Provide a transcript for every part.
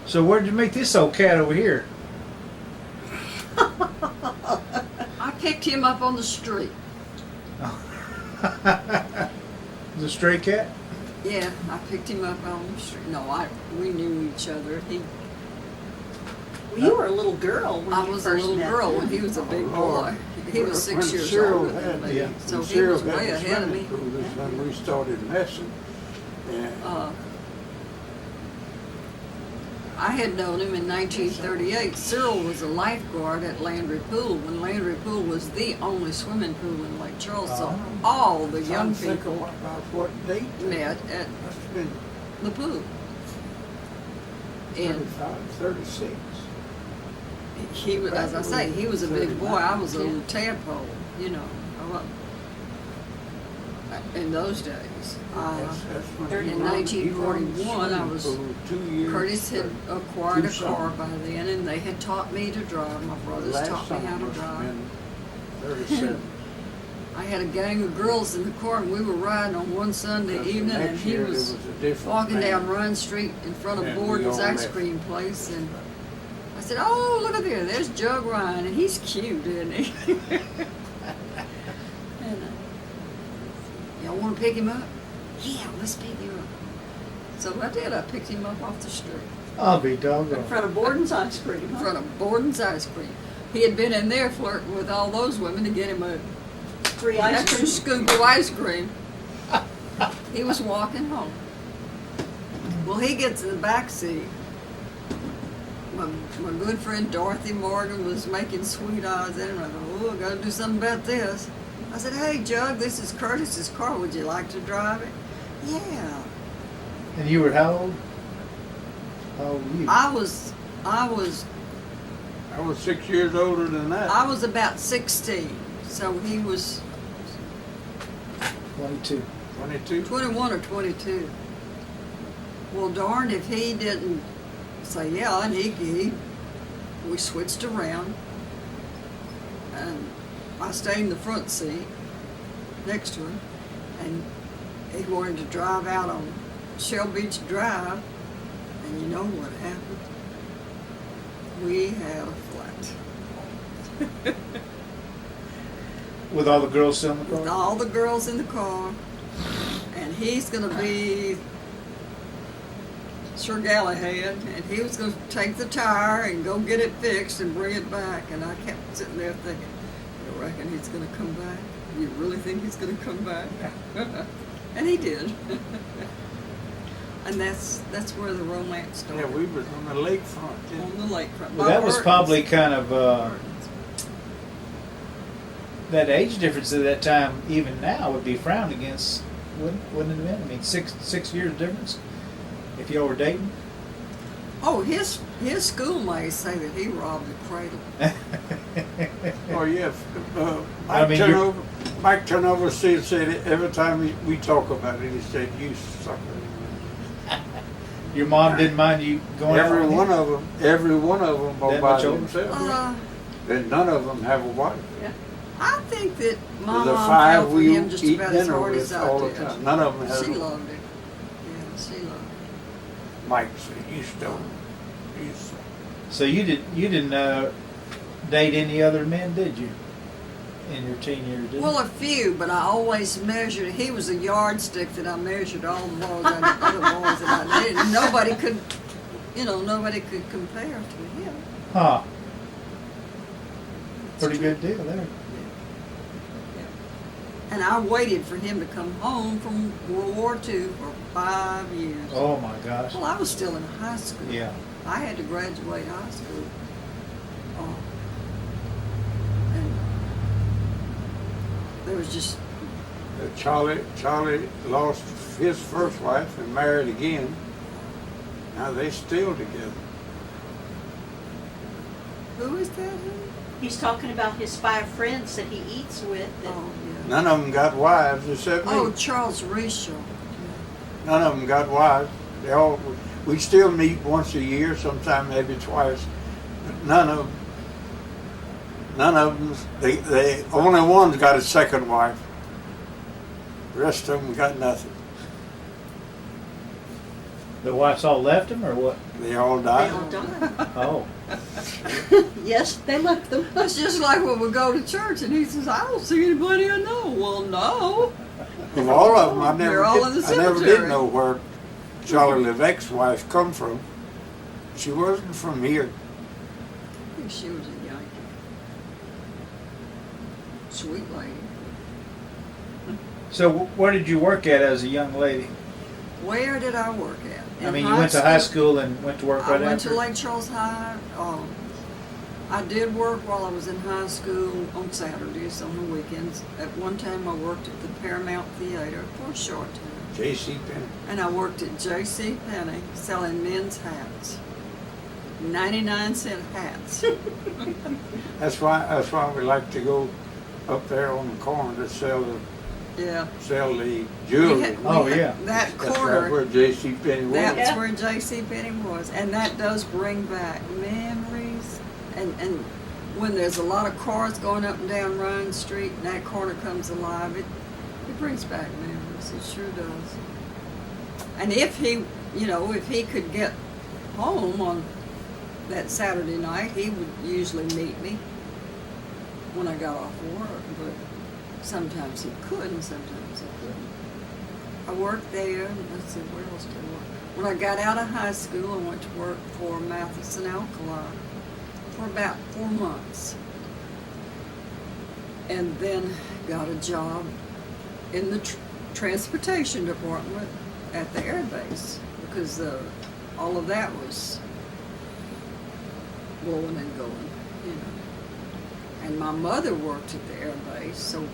So where'd you meet this old cat over here? I picked him up on the street. The stray cat? Yeah, I picked him up on the street. No, we knew each other. Well, you were a little girl when I you was a first little met girl him. when he was a big boy. He was 6 When years Cyril older than had- me, yeah, so when he Cyril was had way the ahead of me. swimming pool, that's when we started messing. And I had known him in 1938. Cyril was a lifeguard at Landry Pool when Landry Pool was the only swimming pool in Lake Charles. So all the young I'm thinking people about what date. met at Must have been the pool. And 35, 36. he was, as I say, he was a big boy. I was a little tadpole, you know. In those days. That's when In he run- 1941, I he was- run the swimming pool 2 years. Curtis had acquired a Two car summers. by then, and they had taught me to drive. My brothers Last taught me summer how to must have drive. been 37. I had a gang of girls in the car, and we were riding on one Sunday Because the evening, and next he year there was a different walking man. down Ryan Street in front of And we Borden's all ice left. cream place, and I said, "Oh, look at there! There's Jug Ryan, and he's cute, isn't he?" And y'all want to pick him up? Yeah, let's pick him up. So I did. I picked him up off the street. I'll be In doggone. front of Borden's ice cream. In Huh? front of Borden's ice cream. He had been in there flirting with all those women to get him a Free ice extra cream. scoop of ice cream. He was walking home. Well, he gets in the back seat. My good friend Dorothy Morgan was making sweet eyes at him. I thought, oh, I got to do something about this. I said, hey, Jug, this is Curtis's car. Would you like to drive it? Yeah. And you were how old? How old were you? I was I was 6 years older than that. I was about 16. So he was 22. 22. 21 or 22. Well, darned if he didn't say yeah, and we switched around, and I stayed in the front seat next to him, and he wanted to drive out on Shell Beach Drive, and you know what happened? We had a flat. With all the girls still in the car? With all the girls in the car, and he's going to be Sir Galahad, and he was going to take the tire and go get it fixed and bring it back. And I kept sitting there thinking, you reckon he's going to come back? You really think he's going to come back? And he did. And that's where the romance started. Yeah, we was on the lakefront. Yeah. On the lakefront. Well, that was Burton's. probably kind of Burton's. that age difference at that time. Even now would be frowned against, wouldn't it have been? I mean, six years difference if y'all were dating. Oh, his schoolmates say that he robbed the cradle. Oh, yeah. I mean, Mike Turnover still said it every time we talk about it. He said, "You sucker." Your mom didn't mind you going out Every with one him? of them all That by much older? themselves. And none of them have a wife. I think that my The mom five fell for we him just eat about as dinner hard with as I all the did. time. None of them have She a loved it. Yeah, she loved it. Mike said, "You stole." So you didn't date any other men, did you? In your teen years, did Well, you? a few, but I always measured. He was a yardstick that I measured all the boys, other boys that I dated. And nobody could compare to him. Huh. Pretty good deal there. And I waited for him to come home from World War II for 5 years. Oh my gosh. Well, I was still in high school. Yeah. I had to graduate high school. Oh. And there was just, Charlie lost his first wife and married again. Now they still together. who is that? He's talking about his 5 friends that he eats with. That Oh, yeah. None of them got wives except me. Oh, Charles Reshaw. None of them got wives. We still meet once a year, sometime maybe twice. But none of them. They only one's got a second wife. The rest of them got nothing. The wives all left him, or what? They all They died. all died. Oh, Yes, they left them. It's just like when we go to church and he says, I don't see anybody I know. Well, no. Of all of them, They're all in the I never did cemetery. know where Charlie Levesque's wife come from. She wasn't from here. I think she was a Yankee. Sweet lady. so where did you work at as a young lady? Where did I work at? I In mean, you went to high school and went to work I right went after? to Lake Charles High. I did work while I was in high school on Saturdays, on the weekends. At one time, I worked at the Paramount Theater for a short time. J.C. Penney. And I worked at J.C. Penney selling men's hats. 99-cent hats. That's why we like to go up there on the corner to sell the Yeah. jewelry. Oh, yeah. That That's right corner, where J.C. Penney was. that's Yeah. where J.C. Penney was. And that does bring back memories. And when there's a lot of cars going up and down Ryan Street and that corner comes alive, it brings back memories. It sure does. And if he could get home on that Saturday night, he would usually meet me when I got off work, but sometimes he could and sometimes he couldn't. I worked there, and let's see, where else did I work? When I got out of high school, I went to work for Matheson Alkali for about 4 months. And then got a job in the transportation department at the air base because all of that was blowing and going, you know. And my mother worked at the air base, so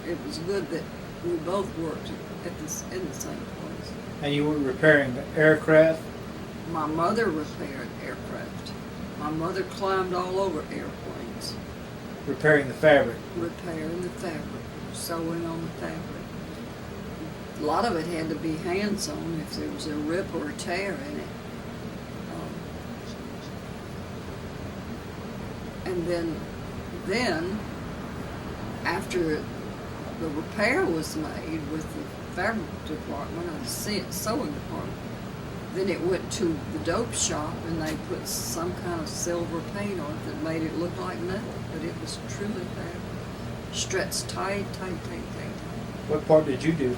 it was good that we both worked in the same place. And you were repairing aircraft? My mother repaired aircraft. My mother climbed all over airplanes, Repairing the fabric. repairing the fabric, sewing on the fabric. A lot of it had to be hand-sewn if there was a rip or a tear in it. And then after the repair was made with the fabric department or the sewing department, then it went to the dope shop and they put some kind of silver paint on it that made it look like metal, but it was truly fabric. Stretched tight. What part did you do?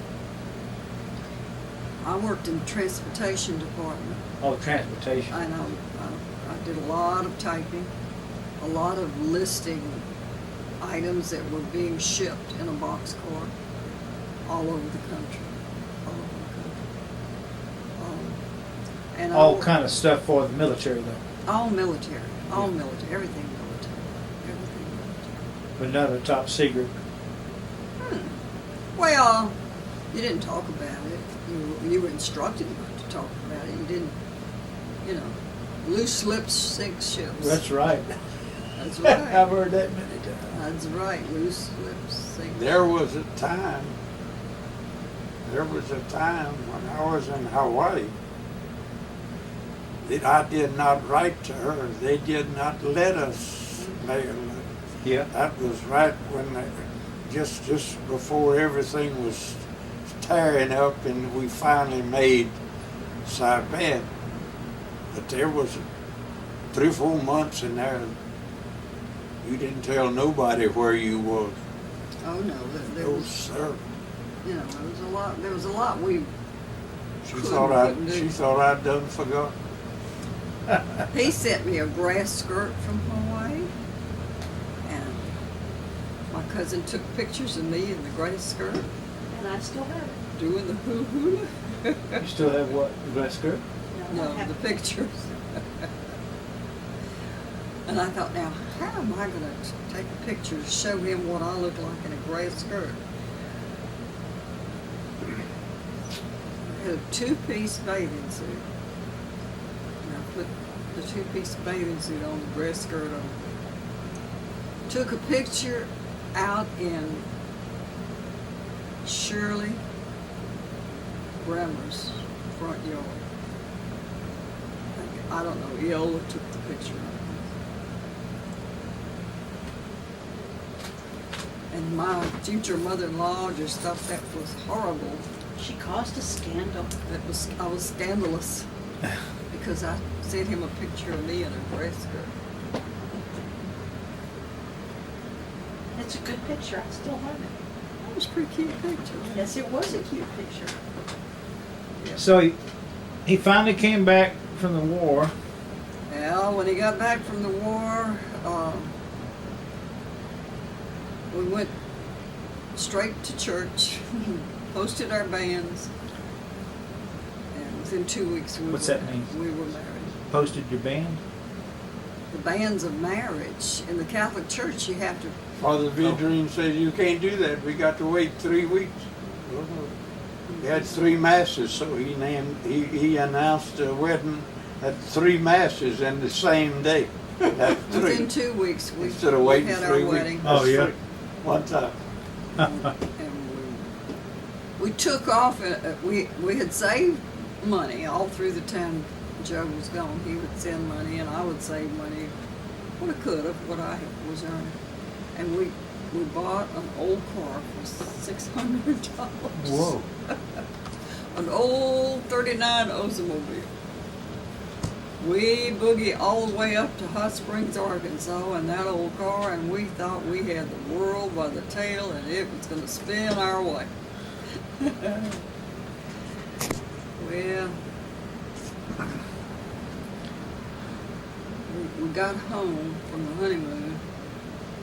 I worked in the transportation department, Oh, transportation. and I did a lot of typing, a lot of listing items that were being shipped in a boxcar all over the country. And I All worked- kind of stuff for the military, though. all military, everything military. But none of the top secret. Well, you didn't talk about it. You were instructed not to talk about it. You didn't, loose lips sink ships. That's right. That's I've right. heard that many times. That's right. Loose lips sink There was a time when I was in Hawaii that I did not write to her. They did not let us mail it. Yeah. That was right when just before everything was tearing up and we finally made Saipan. But there was 3 or 4 months in there. You didn't tell nobody where you was. Oh no, there No, was, sir. there was a lot we She couldn't do. thought I'd done forgot. He sent me a grass skirt from Hawaii, and my cousin took pictures of me in the grass skirt And I still have it. doing the hoo-hoo. You still have what? The grass skirt? I No, have the pictures. And I thought, now, how am I going to take a picture to show him what I look like in a grass skirt? I had a 2-piece bathing suit. And I put the 2-piece bathing suit on, the grass skirt on. Took a picture out in Shirley Bremer's front yard. I don't know, Eola took the picture of me. And my future mother-in-law just thought that was horrible. She caused a scandal. I was scandalous. because I sent him a picture of me in a dress skirt. It's a good picture. I still have it. That was a pretty cute picture. Yes, it was a cute picture. So he finally came back from the war. Well, when he got back from the war, we went straight to church, posted our bands, and within 2 weeks What's that mean? we were married. Posted your band? The bands of marriage. In the Catholic Church, you have to. Father Vidrine said, you can't do that. We got to wait 3 weeks. He had 3 masses, so he announced a wedding at 3 masses in the same day. At 3. Within 2 weeks, we Instead of waiting had 3 our weeks. wedding. Oh, yeah. One time. And we took off. We had saved money all through the time Joe was gone. He would send money, and I would save money what I could of what I was earning. And we bought an old car for $600. Whoa. An old '39 Oldsmobile. We boogie all the way up to Hot Springs, Arkansas in that old car, and we thought we had the world by the tail and it was going to spin our way. Well, we got home from the honeymoon,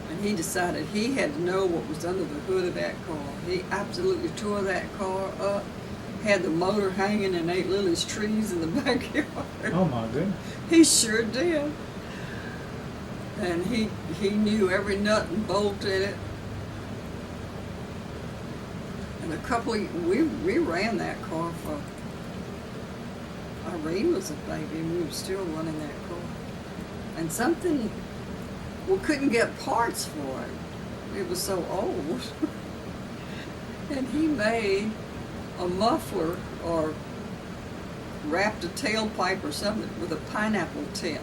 and he decided he had to know what was under the hood of that car. He absolutely tore that car up, had the motor hanging in Aunt Lily's trees in the backyard. Oh my goodness. He sure did. And he knew every nut and bolt in it. And a couple of, we ran that car for, Irene was a baby and we were still running that car. And something, we couldn't get parts for it. It was so old. And he made a muffler or wrapped a tailpipe or something with a pineapple tin.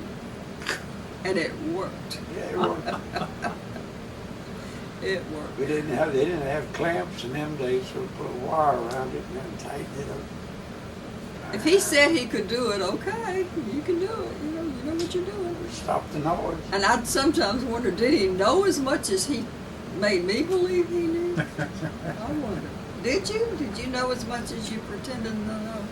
And it worked. Yeah, it worked. It worked. They didn't have clamps in them days, so we put a wire around it and then tightened it up. If he said he could do it, okay, you can do it. You know what you're doing. Stop the noise. And I'd sometimes wonder, did he know as much as he made me believe he knew? I wonder. Did you? Did you know as much as you pretended to know?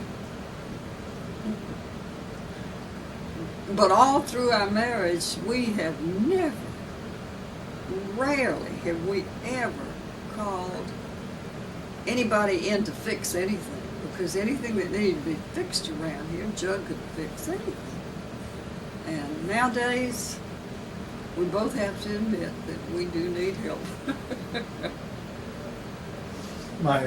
But all through our marriage, we have never, rarely have we ever called anybody in to fix anything. Because anything that needed to be fixed around here, Jug could fix anything. And nowadays, we both have to admit that we do need help. My